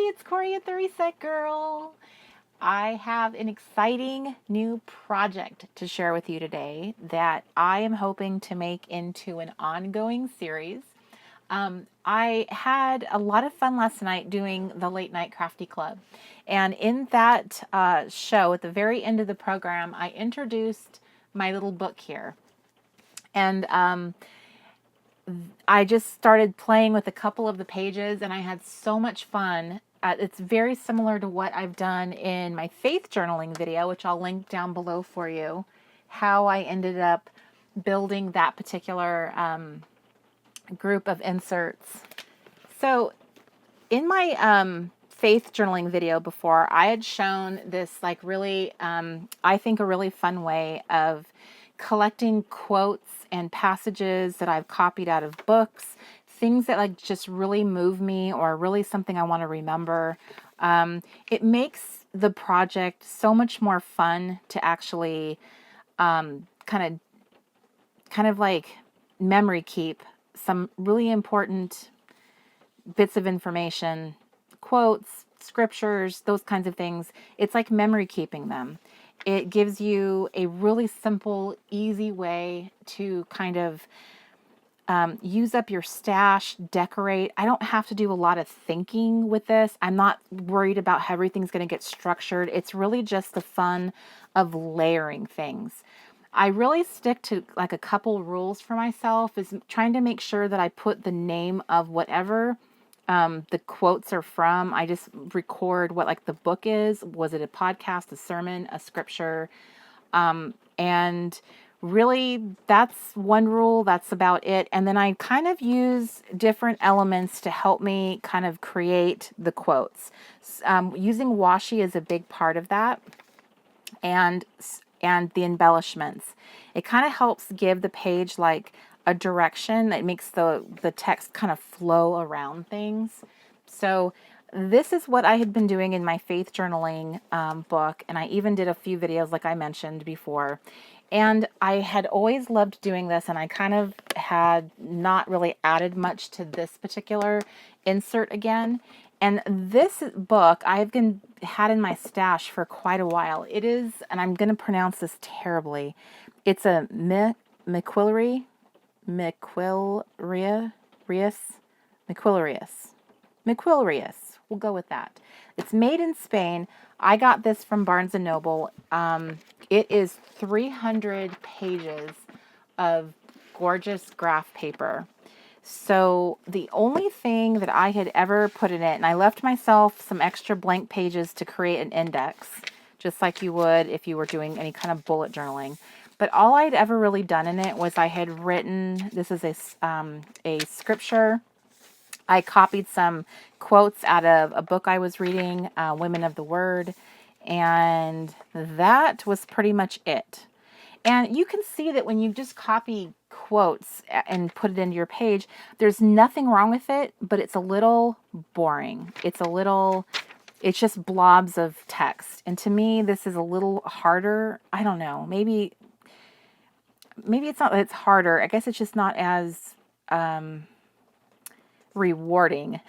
it's Corey at the Reset Girl. I have an exciting new project to share with you today that I am hoping to make into an ongoing series. I had a lot of fun last night doing the Late Night Crafty Club. And in that show, at the very end of the program, I introduced my little book here. And I just started playing with a couple of the pages and I had so much fun. It's very similar to what I've done in my faith journaling video, which I'll link down below for you, how I ended up building that particular group of inserts. So in my faith journaling video before, I had shown this like really, I think a really fun way of collecting quotes and passages that I've copied out of books, things that like just really move me or really something I want to remember. It makes the project so much more fun to actually kind of like memory keep some really important bits of information, quotes, scriptures, those kinds of things. It's like memory keeping them. It gives you a really simple, easy way to kind of use up your stash, decorate. I don't have to do a lot of thinking with this. I'm not worried about how everything's going to get structured. It's really just the fun of layering things. I really stick to like a couple rules for myself, is trying to make sure that I put the name of whatever the quotes are from. I just record what like the book is. Was it a podcast, a sermon, a scripture? And really that's one rule. That's about it. And then I kind of use different elements to help me kind of create the quotes. Using washi is a big part of that. And the embellishments. It kind of helps give the page like a direction that makes the text kind of flow around things. So this is what I had been doing in my faith journaling book, and I even did a few videos like I mentioned before. And I had always loved doing this, and I kind of had not really added much to this particular insert again. And this book I've had in my stash for quite a while. It is, and I'm going to pronounce this terribly, it's a McQuilrius. We'll go with that. It's made in Spain. I got this from Barnes & Noble. It is 300 pages of gorgeous graph paper. So the only thing that I had ever put in it, and I left myself some extra blank pages to create an index, just like you would if you were doing any kind of bullet journaling. But all I'd ever really done in it was I had written, this is a scripture. I copied some quotes out of a book I was reading, Women of the Word, and that was pretty much it. And you can see that when you just copy quotes and put it into your page, there's nothing wrong with it, but it's a little boring. It's just blobs of text. And to me, this is a little harder. I don't know. Maybe it's not that it's harder. I guess it's just not as rewarding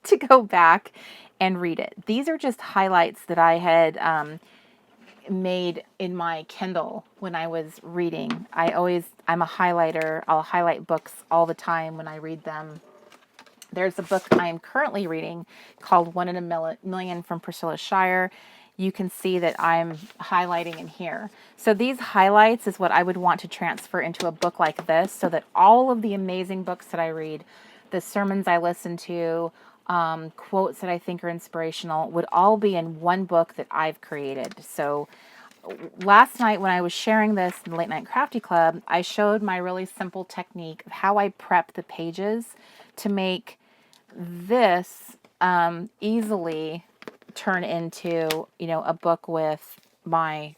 to go back and read it. These are just highlights that I had made in my Kindle when I was reading. I'm a highlighter. I'll highlight books all the time when I read them. There's a book I am currently reading called One in a Million from Priscilla Shirer. You can see that I'm highlighting in here. So these highlights is what I would want to transfer into a book like this, so that all of the amazing books that I read, the sermons I listen to, quotes that I think are inspirational, would all be in one book that I've created. So last night when I was sharing this in the Late Night Crafty Club, I showed my really simple technique of how I prep the pages to make this easily turn into, a book with my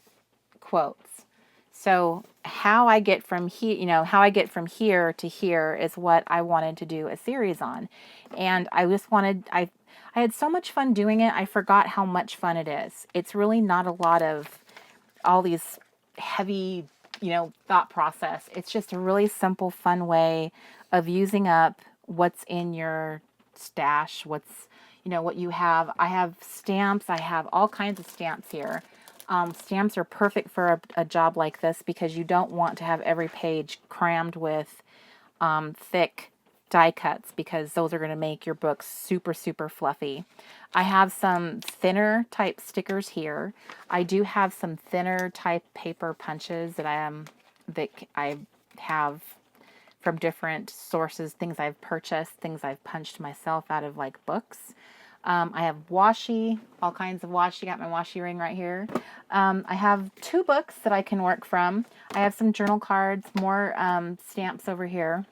quotes. So how I get from here to here is what I wanted to do a series on. And I had so much fun doing it. I forgot how much fun it is. It's really not a lot of all these heavy, thought process. It's just a really simple, fun way of using up what's in your stash, what's you know, what you have. I have stamps. I have all kinds of stamps here. Stamps are perfect for a job like this because you don't want to have every page crammed with thick die cuts because those are going to make your books super, super fluffy. I have some thinner type stickers here. I do have some thinner type paper punches that I have from different sources, things I've purchased, things I've punched myself out of like books. I have washi, all kinds of washi. Got my washi ring right here. I have 2 books that I can work from. I have some journal cards, more stamps over here.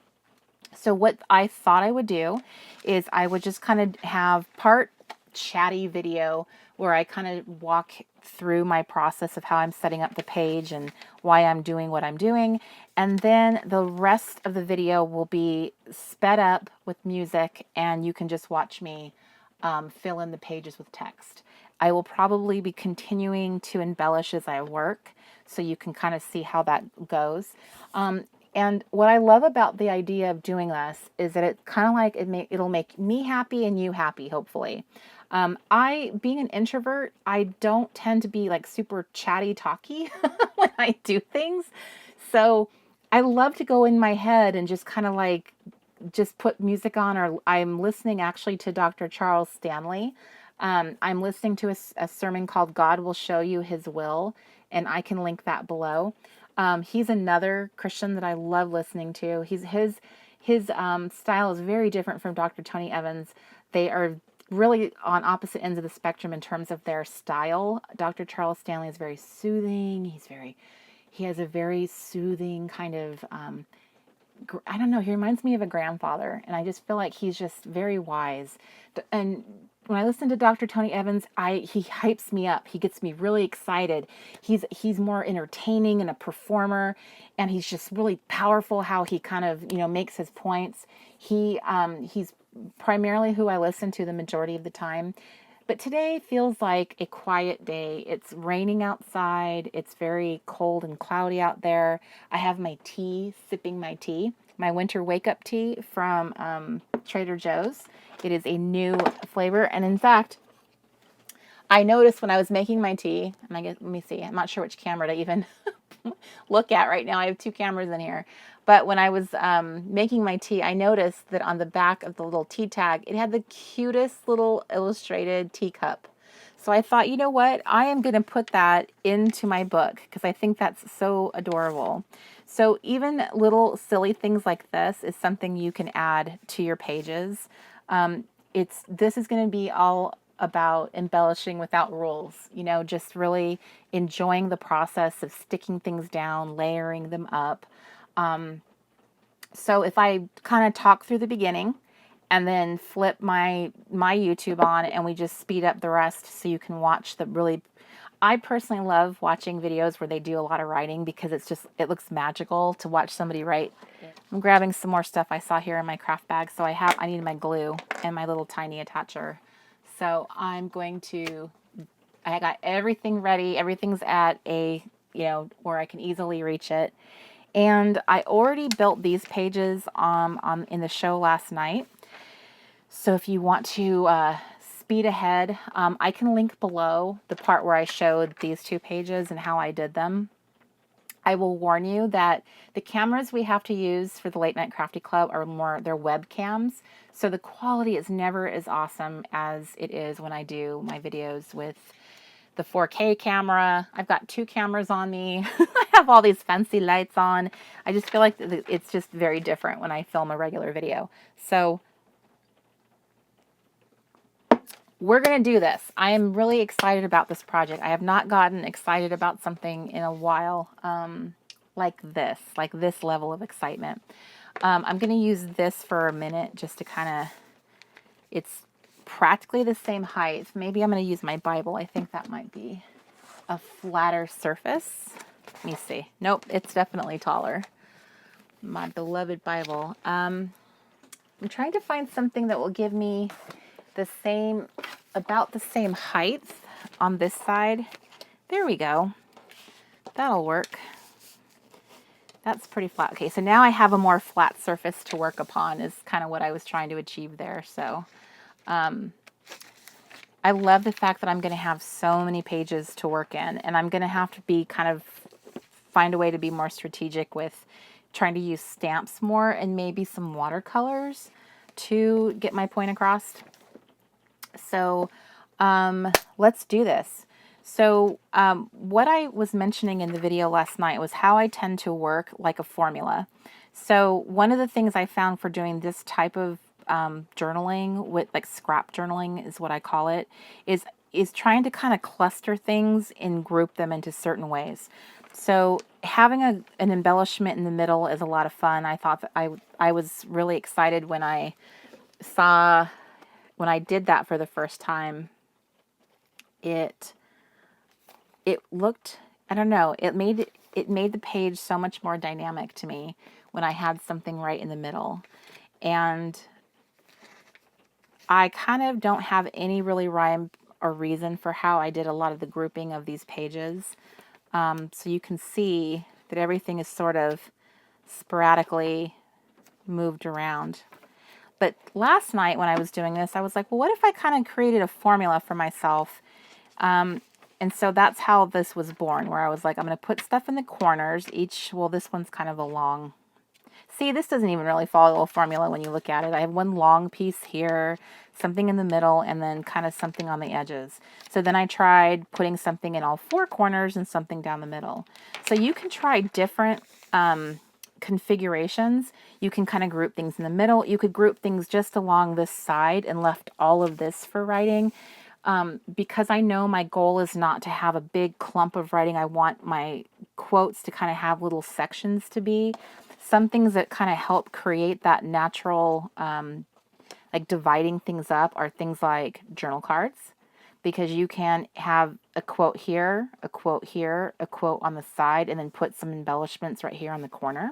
So what I thought I would do is I would just kind of have part chatty video where I kind of walk through my process of how I'm setting up the page and why I'm doing what I'm doing. And then the rest of the video will be sped up with music, and you can just watch me fill in the pages with text. I will probably be continuing to embellish as I work, so you can kind of see how that goes. And what I love about the idea of doing this is that it kind of like it'll make me happy and you happy, hopefully. Being an introvert, I don't tend to be like super chatty talky when I do things. So I love to go in my head and just kind of like just put music on, or I'm listening actually to Dr. Charles Stanley. I'm listening to a sermon called God Will Show You His Will, and I can link that below. He's another Christian that I love listening to. His style is very different from Dr. Tony Evans. They are really on opposite ends of the spectrum in terms of their style. Dr. Charles Stanley is very soothing. He has a very soothing kind of, I don't know, he reminds me of a grandfather, and I just feel like he's just very wise. And when I listen to Dr. Tony Evans, he hypes me up. He gets me really excited. He's more entertaining and a performer, and he's just really powerful how he kind of, you know, makes his points. He's primarily who I listen to the majority of the time. But today feels like a quiet day. It's raining outside. It's very cold and cloudy out there. I have my tea, sipping my tea, my winter wake-up tea from Trader Joe's. It is a new flavor. And in fact, I noticed when I was making my tea, and let me see, I'm not sure which camera to even look at right now. I have 2 cameras in here. But when I was making my tea, I noticed that on the back of the little tea tag, it had the cutest little illustrated teacup. So I thought, you know what? I am going to put that into my book because I think that's so adorable. So even little silly things like this is something you can add to your pages. This is going to be all about embellishing without rules, you know, just really enjoying the process of sticking things down, layering them up. So if I kind of talk through the beginning and then flip my YouTube on and we just speed up the rest so you can watch I personally love watching videos where they do a lot of writing because it looks magical to watch somebody write. I'm grabbing some more stuff I saw here in my craft bag. So I need my glue and my little tiny attacher. So I got everything ready. Everything's at where I can easily reach it. And I already built these pages in the show last night. So if you want to speed ahead, I can link below the part where I showed these 2 pages and how I did them. I will warn you that the cameras we have to use for the Late Night Crafty Club they're webcams. So the quality is never as awesome as it is when I do my videos with the 4K camera. I've got 2 cameras on me. I have all these fancy lights on. I just feel like it's just very different when I film a regular video. So we're going to do this. I am really excited about this project. I have not gotten excited about something in a while like this level of excitement. I'm going to use this for a minute just to it's practically the same height. Maybe I'm going to use my Bible. I think that might be a flatter surface. Let me see. Nope, it's definitely taller. My beloved Bible. I'm trying to find something that will give me about the same height on this side. There we go. That'll work. That's pretty flat. Okay, so now I have a more flat surface to work upon is kind of what I was trying to achieve there. So I love the fact that I'm going to have so many pages to work in, and I'm going to have to be kind of find a way to be more strategic with trying to use stamps more and maybe some watercolors to get my point across. So let's do this. So what I was mentioning in the video last night was how I tend to work like a formula. So one of the things I found for doing this type of journaling, with like scrap journaling is what I call it, is trying to kind of cluster things and group them into certain ways. So having an embellishment in the middle is a lot of fun. I thought that I was really excited when I did that for the first time. It looked, I don't know, it made the page so much more dynamic to me when I had something right in the middle. And I kind of don't have any really rhyme or reason for how I did a lot of the grouping of these pages. So you can see that everything is sort of sporadically moved around. But last night when I was doing this, I was like, well, what if I kind of created a formula for myself? And so that's how this was born, where I was like, I'm going to put stuff in the corners. Well, this one's kind of a long. See, this doesn't even really follow a formula when you look at it. I have one long piece here, something in the middle, and then kind of something on the edges. So then I tried putting something in all four corners and something down the middle. So you can try different configurations. You can kind of group things in the middle. You could group things just along this side and left all of this for writing. Because I know my goal is not to have a big clump of writing. I want my quotes to kind of have little sections to be. Some things that kind of help create that natural, like dividing things up, are things like journal cards, because you can have a quote here, a quote here, a quote on the side, and then put some embellishments right here on the corner.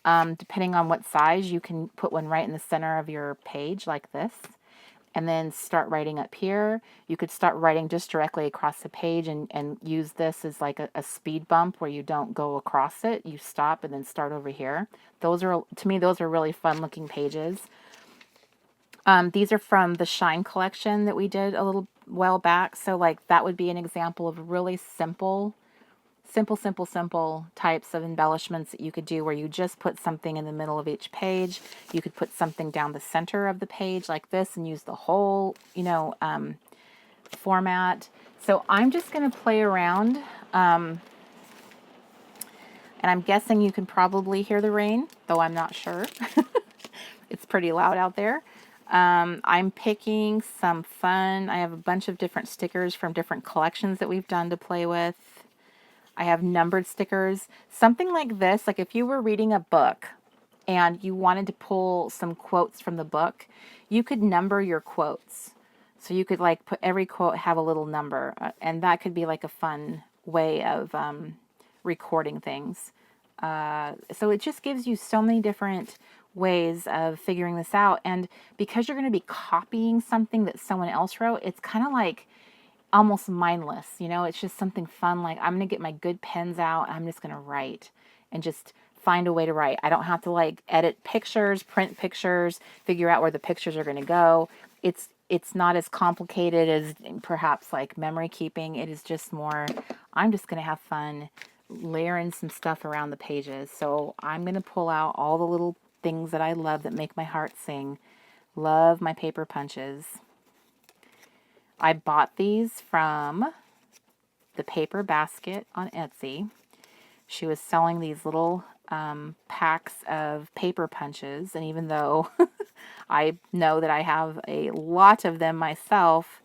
Depending on what size, you can put one right in the center of your page like this, and then start writing up here. You could start writing just directly across the page and use this as like a speed bump where you don't go across it. You stop and then start over here. Those are, to me, those are really fun looking pages. These are from the Shine collection that we did a little while back. So like that would be an example of really simple types of embellishments that you could do, where you just put something in the middle of each page. You could put something down the center of the page like this and use the whole, format. So I'm just going to play around. And I'm guessing you can probably hear the rain, though I'm not sure. It's pretty loud out there. I'm picking some fun. I have a bunch of different stickers from different collections that we've done to play with. I have numbered stickers. Something like this, like if you were reading a book and you wanted to pull some quotes from the book, you could number your quotes. So you could like put every quote have a little number, and that could be like a fun way of recording things. So it just gives you so many different ways of figuring this out. And because you're going to be copying something that someone else wrote, it's kind of like almost mindless, it's just something fun. Like, I'm going to get my good pens out and I'm just going to write and just find a way to write. I don't have to like edit pictures, print pictures, figure out where the pictures are going to go. It's not as complicated as perhaps like memory keeping. It is just more, I'm just going to have fun layering some stuff around the pages. So I'm going to pull out all the little things that I love that make my heart sing. Love my paper punches. I bought these from the Paper Basket on Etsy. She was selling these little packs of paper punches, and even though I know that I have a lot of them myself,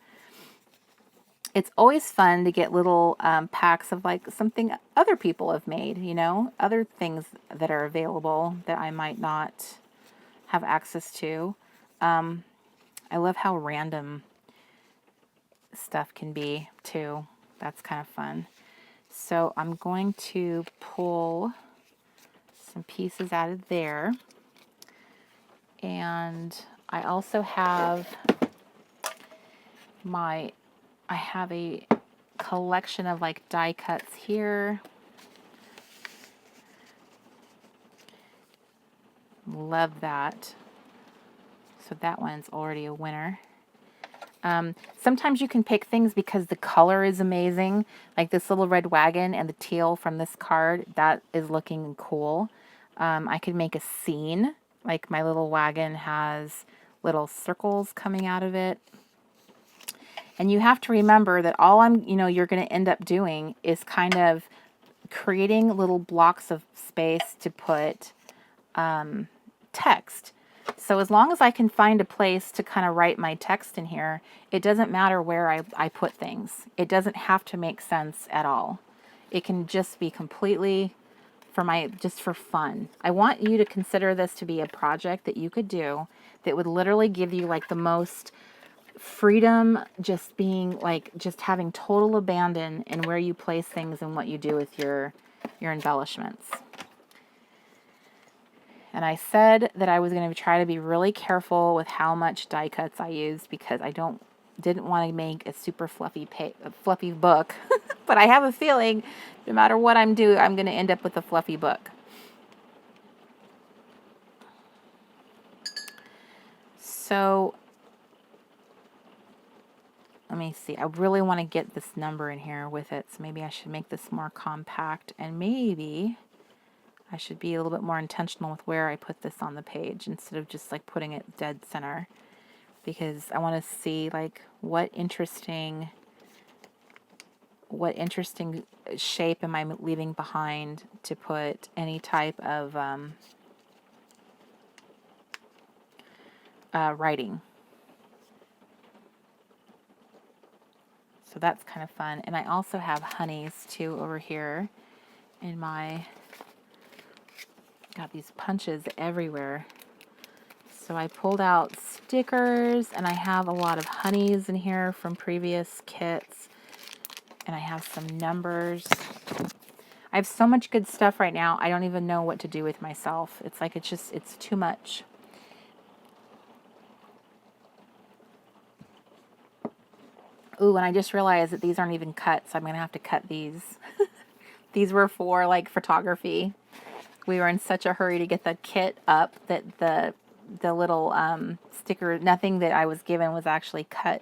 it's always fun to get little packs of like something other people have made, other things that are available that I might not have access to. I love how random stuff can be too. That's kind of fun. So I'm going to pull some pieces out of there. And I also have I have a collection of like die cuts here. Love that. So that one's already a winner. Sometimes you can pick things because the color is amazing, like this little red wagon and the teal from this card. That is looking cool. I could make a scene, like my little wagon has little circles coming out of it. And you have to remember that all you're going to end up doing is kind of creating little blocks of space to put text. So as long as I can find a place to kind of write my text in here, it doesn't matter where I put things. It doesn't have to make sense at all. It can just be completely just for fun. I want you to consider this to be a project that you could do that would literally give you like the most freedom, just being like, just having total abandon in where you place things and what you do with your embellishments. And I said that I was going to try to be really careful with how much die cuts I used because I didn't want to make a super fluffy book. But I have a feeling no matter what I'm doing, I'm going to end up with a fluffy book. So let me see. I really want to get this number in here with it. So maybe I should make this more compact, and maybe I should be a little bit more intentional with where I put this on the page instead of just like putting it dead center, because I want to see like what interesting shape am I leaving behind to put any type of writing. So that's kind of fun. And I also have honeys too over here in my, got these punches everywhere. So I pulled out stickers, and I have a lot of honeys in here from previous kits. And I have some numbers. I have so much good stuff right now, I don't even know what to do with myself. It's like it's too much. Ooh, and I just realized that these aren't even cut, so I'm going to have to cut these. These were for like photography. We were in such a hurry to get the kit up that the little sticker, nothing that I was given was actually cut.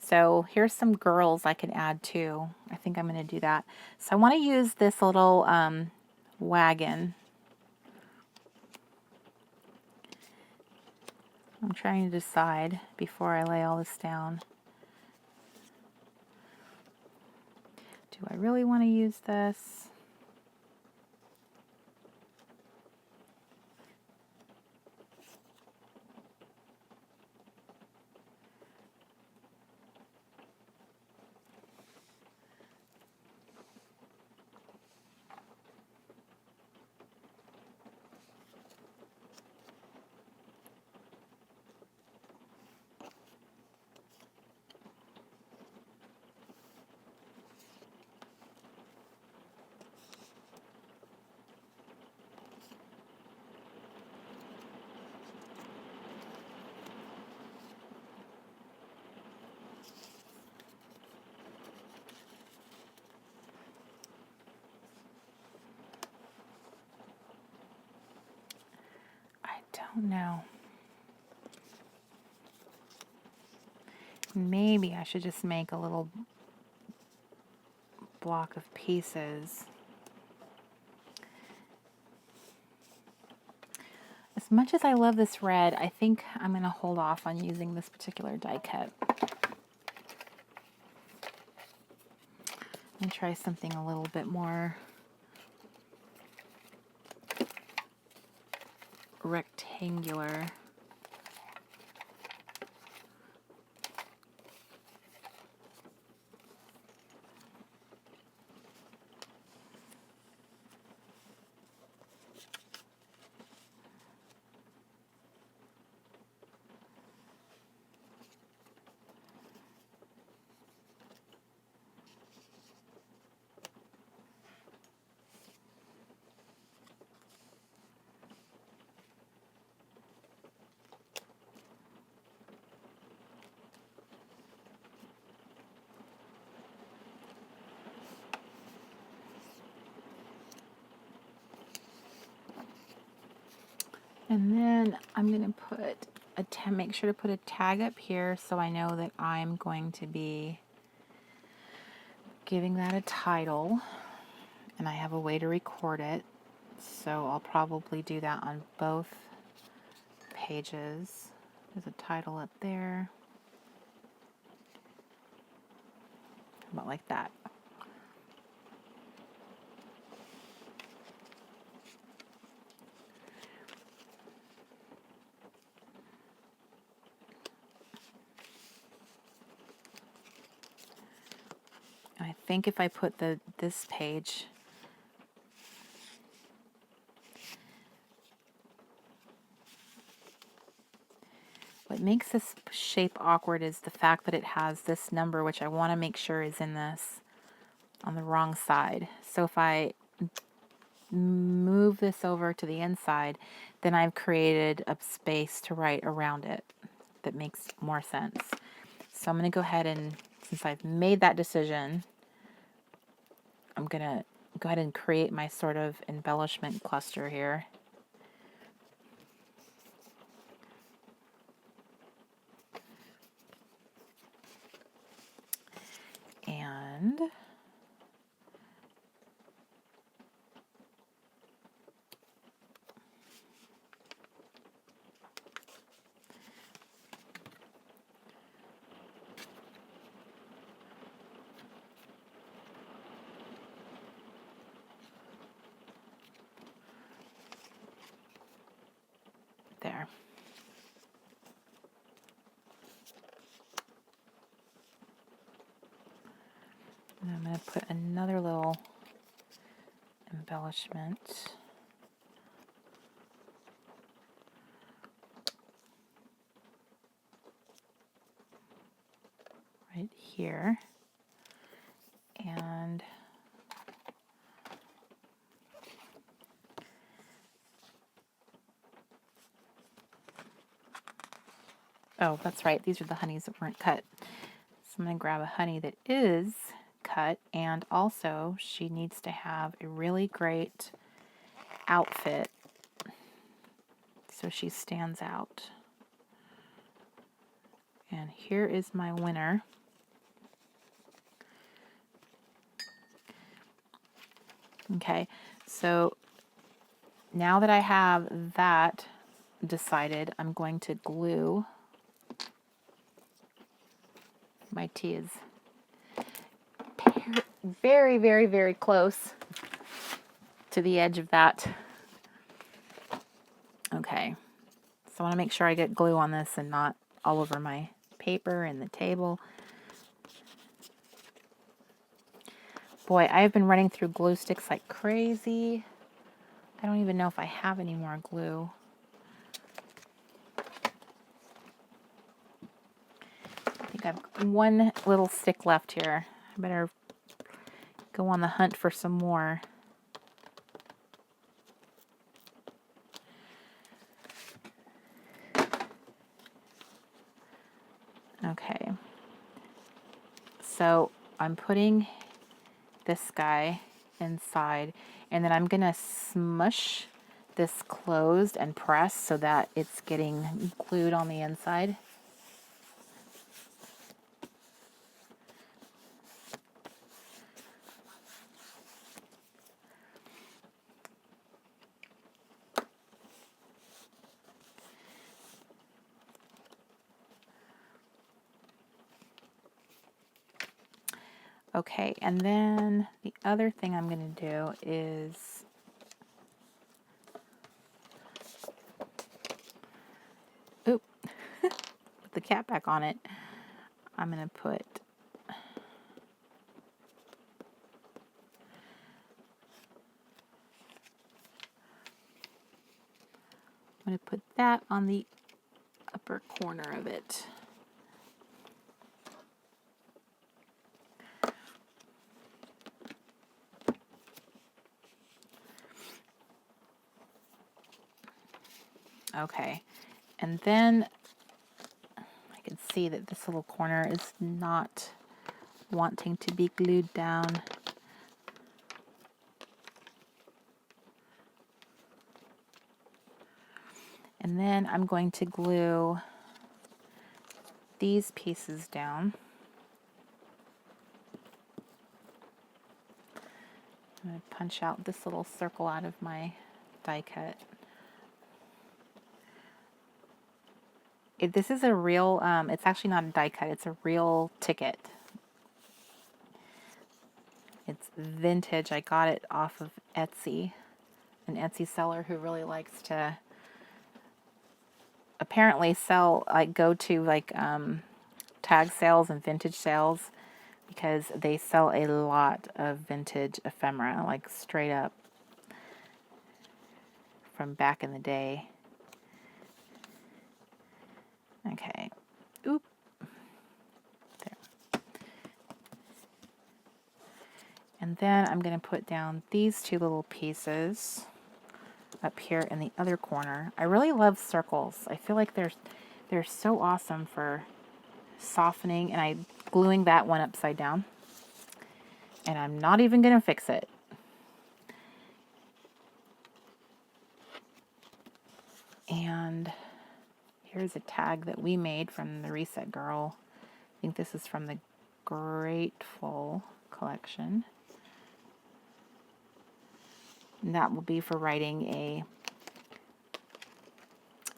So here's some girls I can add too. I think I'm going to do that. So I want to use this little wagon. I'm trying to decide before I lay all this down. Do I really want to use this? Don't know. Maybe I should just make a little block of pieces. As much as I love this red, I think I'm going to hold off on using this particular die cut. Let me try something a little bit more rectangular. And then I'm going to put make sure to put a tag up here so I know that I'm going to be giving that a title, and I have a way to record it. So I'll probably do that on both pages. There's a title up there. About like that. I think if I put this page, what makes this shape awkward is the fact that it has this number, which I want to make sure is in this on the wrong side. So if I move this over to the inside, then I've created a space to write around it that makes more sense. So I'm going to go ahead and, since I've made that decision, I'm going to go ahead and create my sort of embellishment cluster here. And there. And I'm going to put another little embellishment right here. And oh, that's right. These are the honeys that weren't cut. So I'm going to grab a honey that is cut, and also she needs to have a really great outfit so she stands out. And here is my winner. Okay, so now that I have that decided, I'm going to glue. My tea is very, very, very close to the edge of that. Okay, so I want to make sure I get glue on this and not all over my paper and the table. Boy, I've been running through glue sticks like crazy. I don't even know if I have any more glue. I think I have one little stick left here. I better go on the hunt for some more. Okay. So I'm putting this guy inside, and then I'm going to smush this closed and press so that it's getting glued on the inside. Okay, and then the other thing I'm going to do is put the cap back on it. I'm going to put that on the upper corner of it. Okay, and then I can see that this little corner is not wanting to be glued down. And then I'm going to glue these pieces down. I'm going to punch out this little circle out of my die cut. This is a real, it's actually not a die cut, it's a real ticket. It's vintage. I got it off of Etsy, an Etsy seller who really likes to apparently sell, like go to like tag sales and vintage sales, because they sell a lot of vintage ephemera, like straight up from back in the day. Okay. Oop. There. And then I'm going to put down these two little pieces up here in the other corner. I really love circles. I feel like they're so awesome for softening, and I'm gluing that one upside down. And I'm not even going to fix it. And here's a tag that we made from the Reset Girl. I think this is from the Grateful collection. And that will be for writing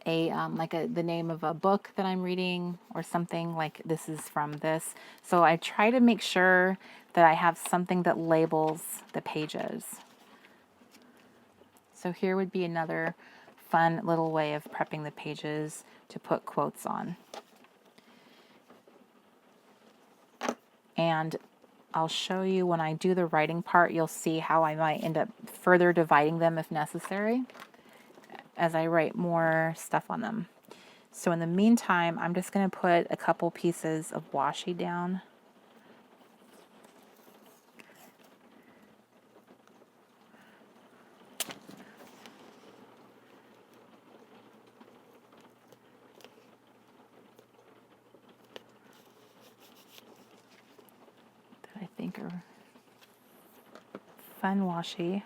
the name of a book that I'm reading or something, like this is from this. So I try to make sure that I have something that labels the pages. So here would be another fun little way of prepping the pages to put quotes on. And I'll show you when I do the writing part, you'll see how I might end up further dividing them if necessary as I write more stuff on them. So in the meantime, I'm just going to put a couple pieces of washi down. That I think are fun washi.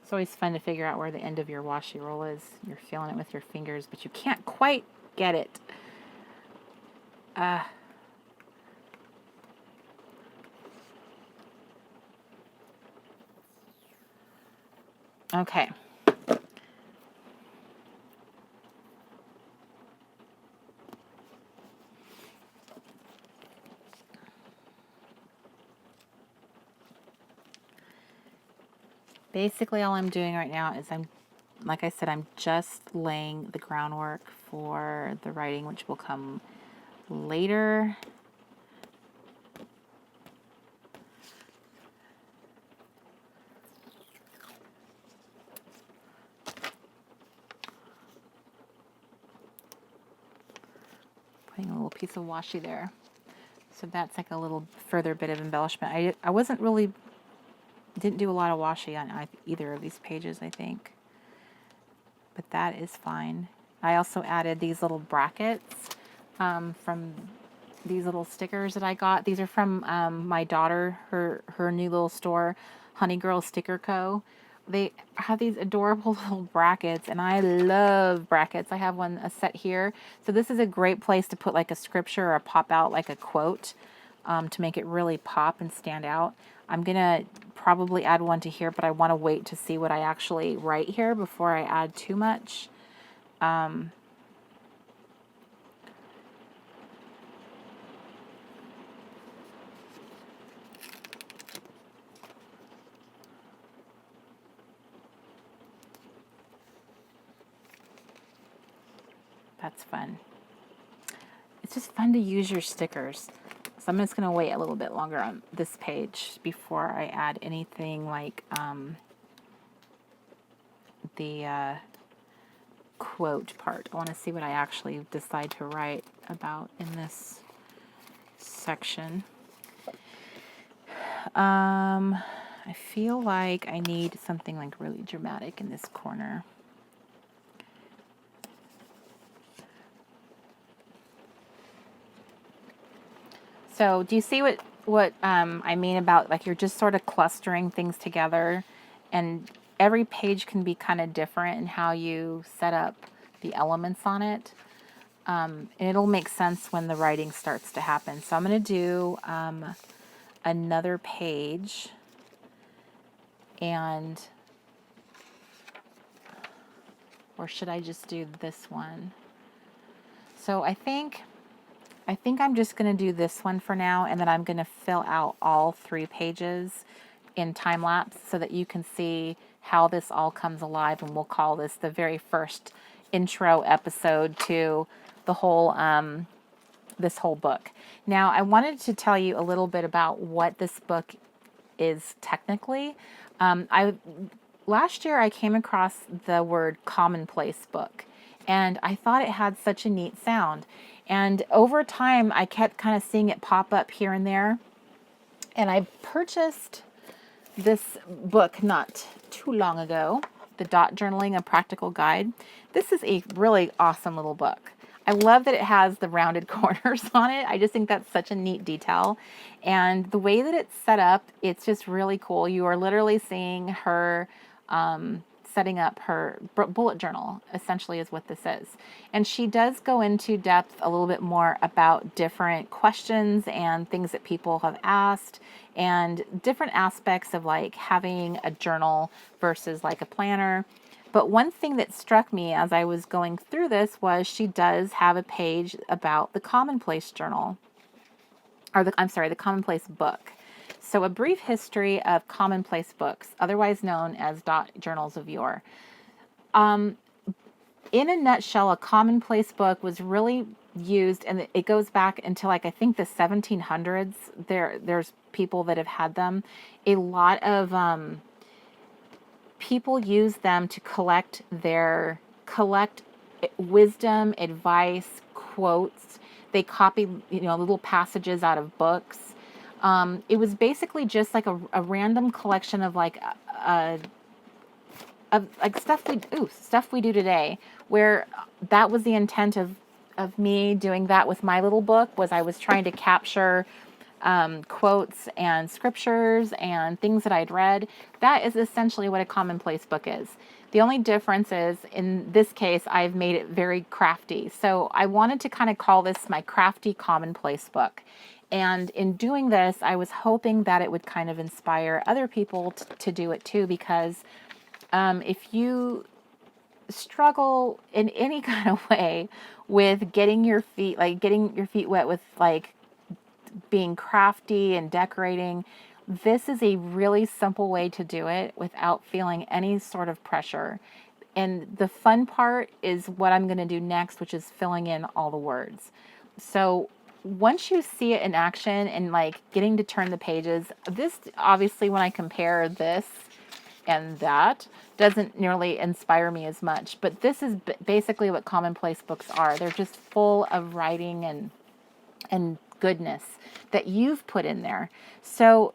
It's always fun to figure out where the end of your washi roll is. You're feeling it with your fingers, but you can't quite get it. Okay. Basically, all I'm doing right now is like I said, I'm just laying the groundwork for the writing, which will come later. Putting a little piece of washi there. So that's like a little further bit of embellishment. I wasn't really, didn't do a lot of washi on either of these pages, I think. But that is fine. I also added these little brackets from these little stickers that I got. These are from my daughter, her new little store, Honey Girl Sticker Co. They have these adorable little brackets, and I love brackets. I have a set here. So this is a great place to put like a scripture or pop out like a quote to make it really pop and stand out. I'm going to probably add one to here, but I want to wait to see what I actually write here before I add too much. That's fun. It's just fun to use your stickers. So I'm just going to wait a little bit longer on this page before I add anything like the quote part. I want to see what I actually decide to write about in this section. I feel like I need something like really dramatic in this corner. So do you see what I mean about, like, you're just sort of clustering things together, and every page can be kind of different in how you set up the elements on it. And it'll make sense when the writing starts to happen. So I'm going to do another page, and, or should I just do this one? So I think I'm just going to do this one for now, and then I'm going to fill out all 3 pages in time lapse so that you can see how this all comes alive, and we'll call this the very first intro episode to the whole this whole book. Now, I wanted to tell you a little bit about what this book is technically. Last year I came across the word Commonplace Book, and I thought it had such a neat sound. And over time, I kept kind of seeing it pop up here and there. And I purchased this book not too long ago, The Dot Journaling, A Practical Guide. This is a really awesome little book. I love that it has the rounded corners on it. I just think that's such a neat detail. And the way that it's set up, it's just really cool. You are literally seeing her setting up her bullet journal, essentially, is what this is. And she does go into depth a little bit more about different questions and things that people have asked, and different aspects of like having a journal versus like a planner. But one thing that struck me as I was going through this was she does have a page about the Commonplace Journal, or the Commonplace Book. So a brief history of Commonplace Books, otherwise known as Dot Journals of Yore. In a nutshell, a commonplace book was really used, and it goes back until, like, I think the 1700s. There's people that have had them. A lot of people use them to collect wisdom, advice, quotes. They copy, little passages out of books. It was basically just like a random collection of like stuff we do today, where that was the intent of me doing that with my little book. Was I was trying to capture quotes and scriptures and things that I'd read. That is essentially what a commonplace book is. The only difference is, in this case, I've made it very crafty. So I wanted to kind of call this my crafty commonplace book. And in doing this, I was hoping that it would kind of inspire other people to do it too, because if you struggle in any kind of way with getting your feet wet with like being crafty and decorating, this is a really simple way to do it without feeling any sort of pressure. And the fun part is what I'm going to do next, which is filling in all the words. So once you see it in action and like getting to turn the pages, this obviously, when I compare this and that, doesn't nearly inspire me as much. But this is basically what commonplace books are. They're just full of writing and goodness that you've put in there. So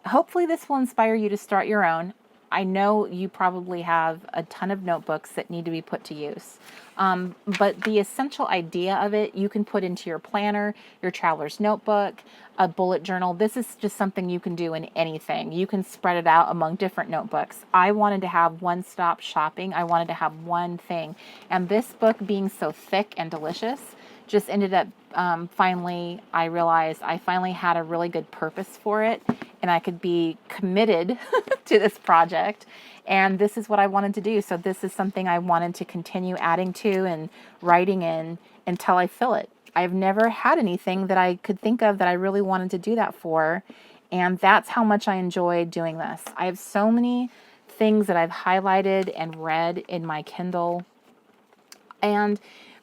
hopefully this will inspire you to start your own. I know you probably have a ton of notebooks that need to be put to use. But the essential idea of it, you can put into your planner, your traveler's notebook, a bullet journal. This is just something you can do in anything. You can spread it out among different notebooks. I wanted to have one-stop shopping. I wanted to have one thing. And this book, being so thick and delicious, just ended up, finally, I realized I finally had a really good purpose for it, and I could be committed to this project. And this is what I wanted to do. So this is something I wanted to continue adding to and writing in until I fill it. I've never had anything that I could think of that I really wanted to do that for. And that's how much I enjoy doing this. I have so many things that I've highlighted and read in my Kindle. And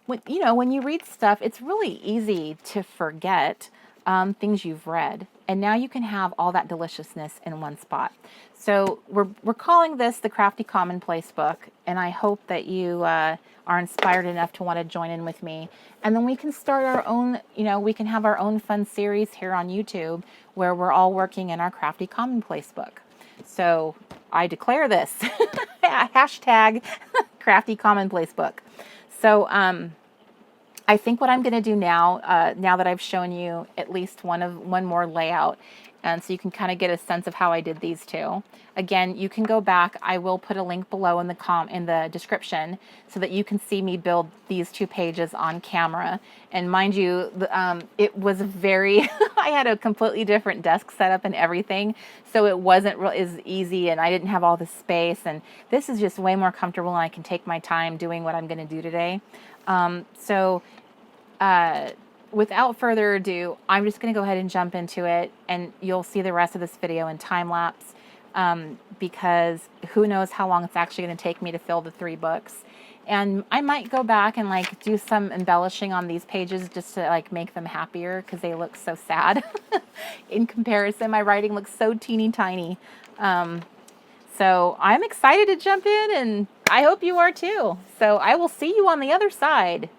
when you read stuff, it's really easy to forget things you've read. And now you can have all that deliciousness in one spot. So we're calling this the Crafty Commonplace Book, and I hope that you are inspired enough to want to join in with me. And then we can start our own, we can have our own fun series here on YouTube where we're all working in our Crafty Commonplace Book. So I declare this, hashtag Crafty Commonplace Book. So I think what I'm going to do now, now that I've shown you at least one more layout, and so you can kind of get a sense of how I did these two. Again, you can go back. I will put a link below in the description so that you can see me build these 2 pages on camera. And mind you, it was very, I had a completely different desk setup and everything, so it wasn't as easy, and I didn't have all the space. And this is just way more comfortable, and I can take my time doing what I'm going to do today. Without further ado, I'm just going to go ahead and jump into it, and you'll see the rest of this video in time lapse, because who knows how long it's actually going to take me to fill the 3 books. And I might go back and do some embellishing on these pages just to make them happier, because they look so sad in comparison. My writing looks so teeny tiny. So I'm excited to jump in, and I hope you are too. So I will see you on the other side.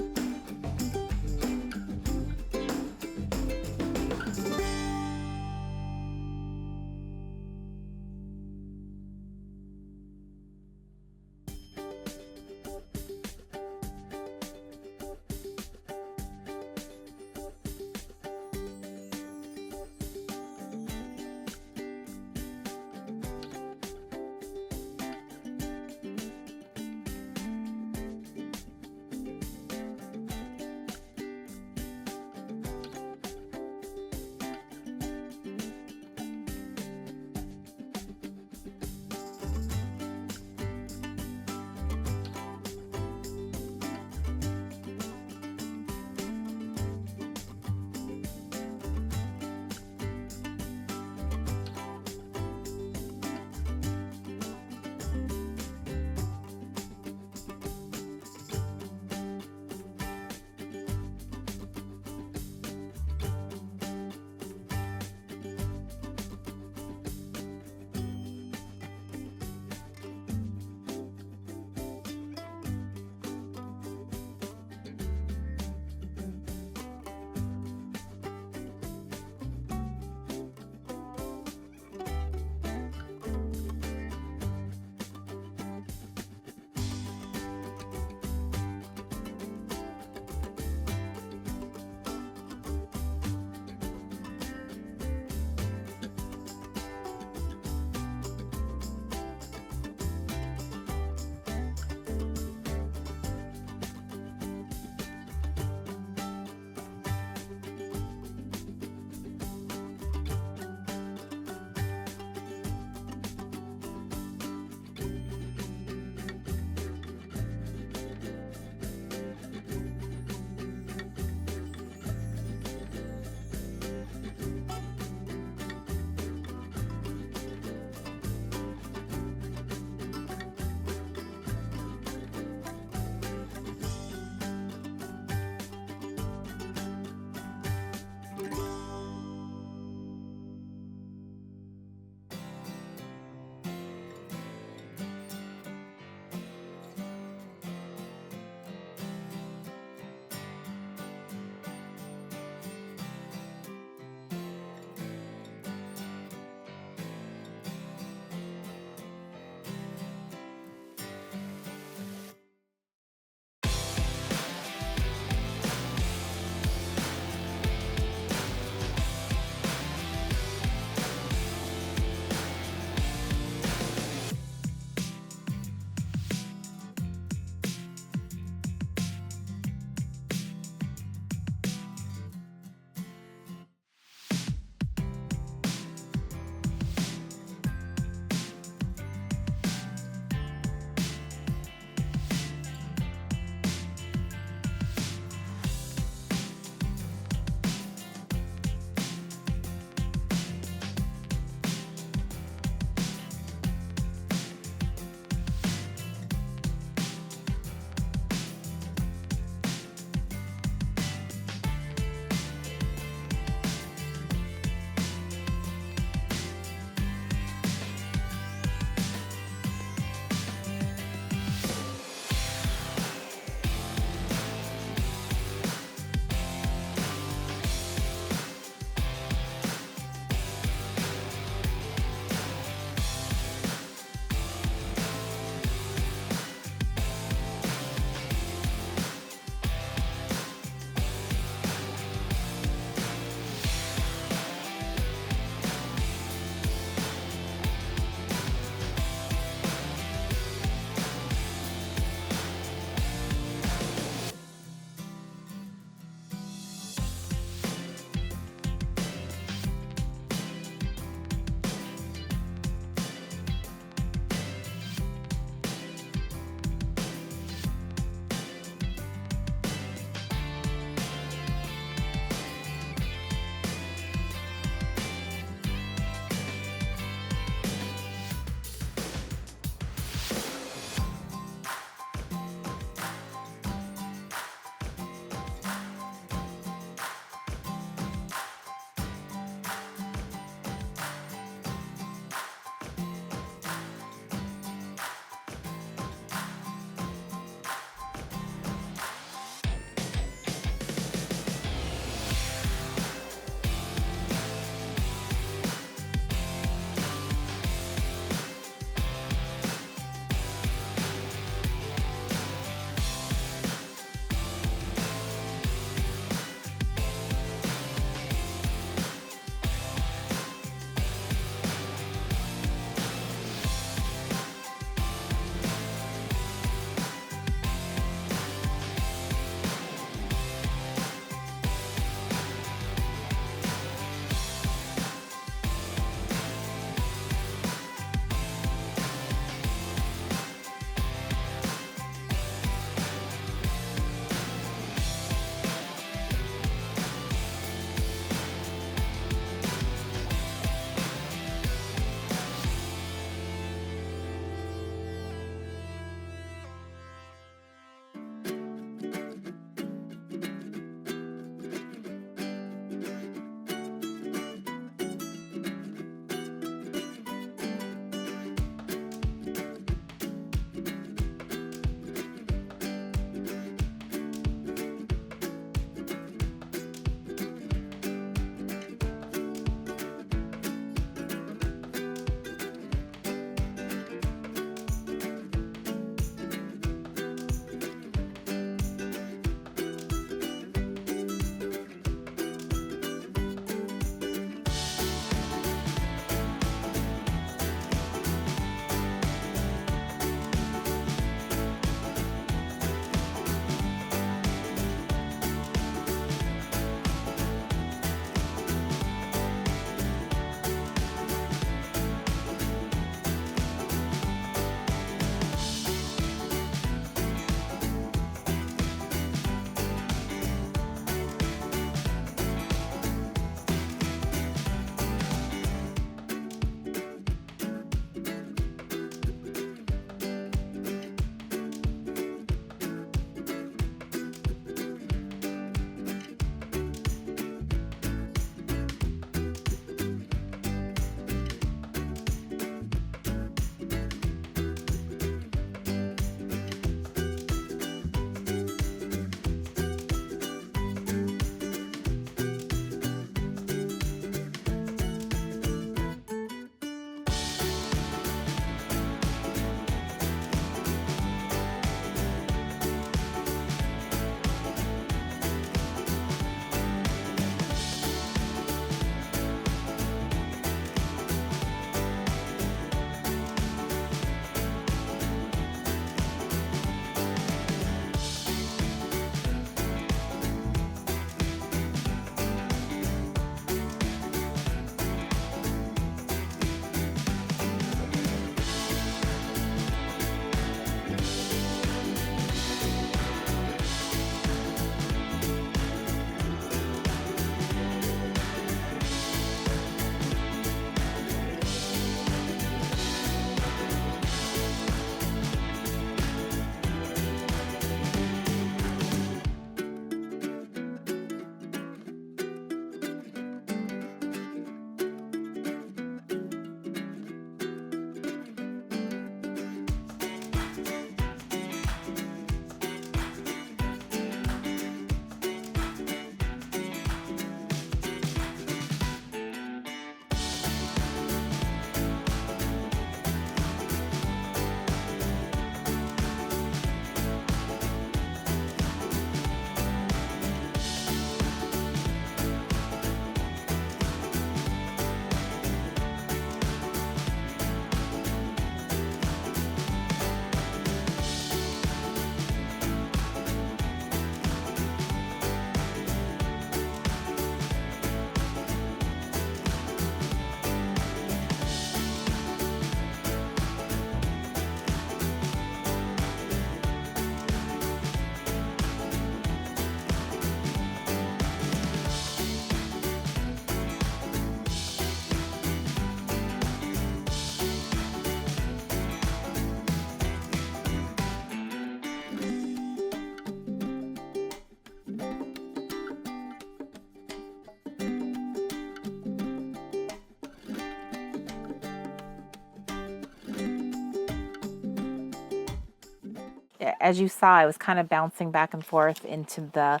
as you saw, I was kind of bouncing back and forth into the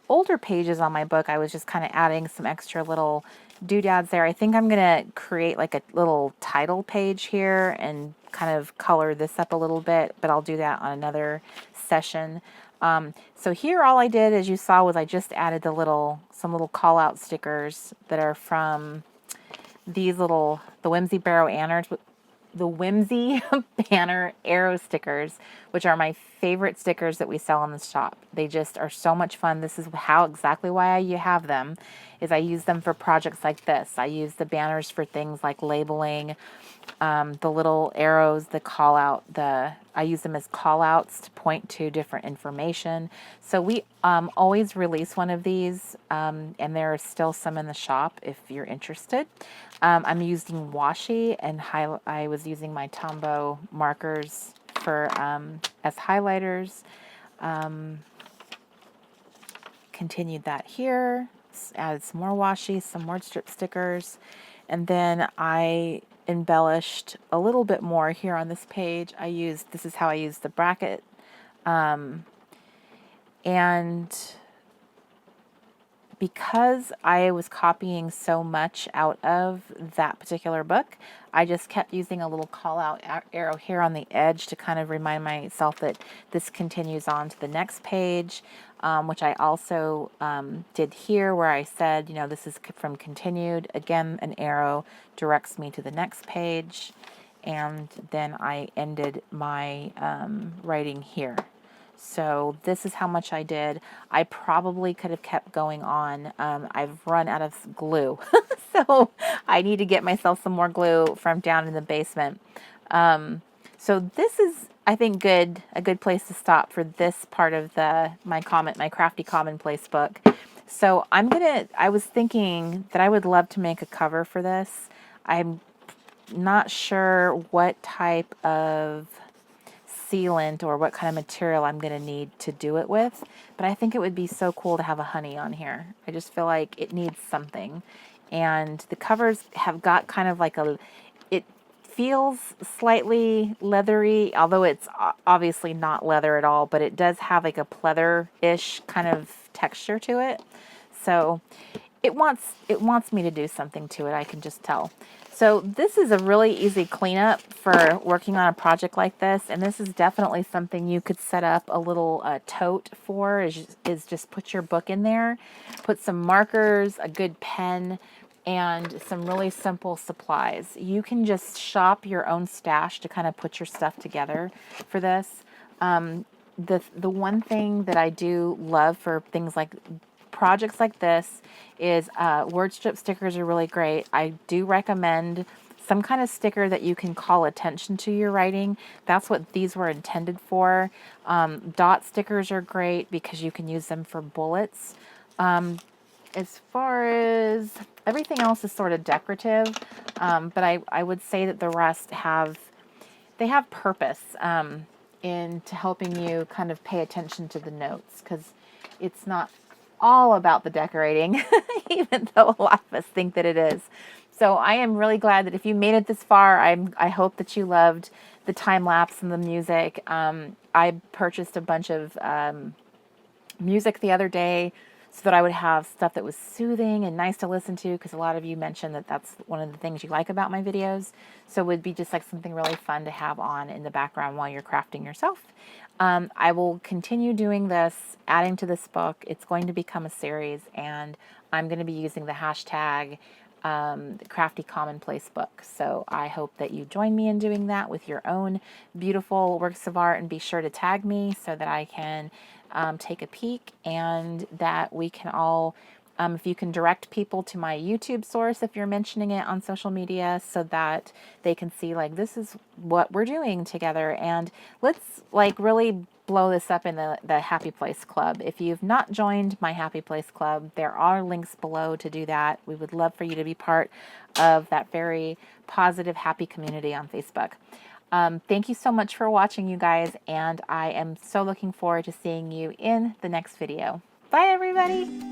older pages on my book. I was just kind of adding some extra little doodads there. I think I'm going to create like a little title page here and kind of color this up a little bit, but I'll do that on another session. So here all I did, as you saw, was I just added some little call out stickers that are from these the Whimsy the Whimsy Banner Arrow stickers, which are my favorite stickers that we sell in the shop. They just are so much fun. This is exactly why I have them, is I use them for projects like this. I use the banners for things like labeling, the little arrows, I use them as call outs to point to different information. So we always release one of these, and there are still some in the shop if you're interested. I'm using washi, and I was using my Tombow markers for as highlighters. Continued that here, added some more washi, some more strip stickers, and then I embellished a little bit more here on this page. This is how I used the bracket, and because I was copying so much out of that particular book, I just kept using a little call out arrow here on the edge to kind of remind myself that this continues on to the next page, which I also did here, where I said, this is from continued. Again, an arrow directs me to the next page, and then I ended my writing here. So this is how much I did. I probably could have kept going on. I've run out of glue, so I need to get myself some more glue from down in the basement. So this is, I think, a good place to stop for this part of my Crafty Commonplace book. So I was thinking that I would love to make a cover for this. I'm not sure what type of sealant or what kind of material I'm going to need to do it with, but I think it would be so cool to have a honey on here. I just feel like it needs something, and the covers have got kind of like it feels slightly leathery, although it's obviously not leather at all, but it does have like a pleather-ish kind of texture to it. So it wants me to do something to it, I can just tell. So this is a really easy cleanup for working on a project like this, and this is definitely something you could set up a little tote for, is just put your book in there, put some markers, a good pen, and some really simple supplies. You can just shop your own stash to kind of put your stuff together for this. The one thing that I do love for things like projects like this is word strip stickers are really great. I do recommend some kind of sticker that you can call attention to your writing. That's what these were intended for. Dot stickers are great because you can use them for bullets. As far as everything else is sort of decorative, but I would say that the rest have purpose into helping you kind of pay attention to the notes, because it's not all about the decorating, even though a lot of us think that it is. So I am really glad that if you made it this far, I hope that you loved the time lapse and the music. I purchased a bunch of music the other day so that I would have stuff that was soothing and nice to listen to, because a lot of you mentioned that that's one of the things you like about my videos. So it would be just like something really fun to have on in the background while you're crafting yourself. I will continue doing this, adding to this book. It's going to become a series, and I'm going to be using the hashtag Crafty Commonplace Book. So I hope that you join me in doing that with your own beautiful works of art, and be sure to tag me so that I can take a peek, and that we can all, if you can direct people to my YouTube source if you're mentioning it on social media, so that they can see like this is what we're doing together, and let's like really blow this up in the Happy Place Club. If you've not joined my Happy Place Club, there are links below to do that. We would love for you to be part of that very positive, happy community on Facebook. Thank you so much for watching, you guys, and I am so looking forward to seeing you in the next video. Bye, everybody!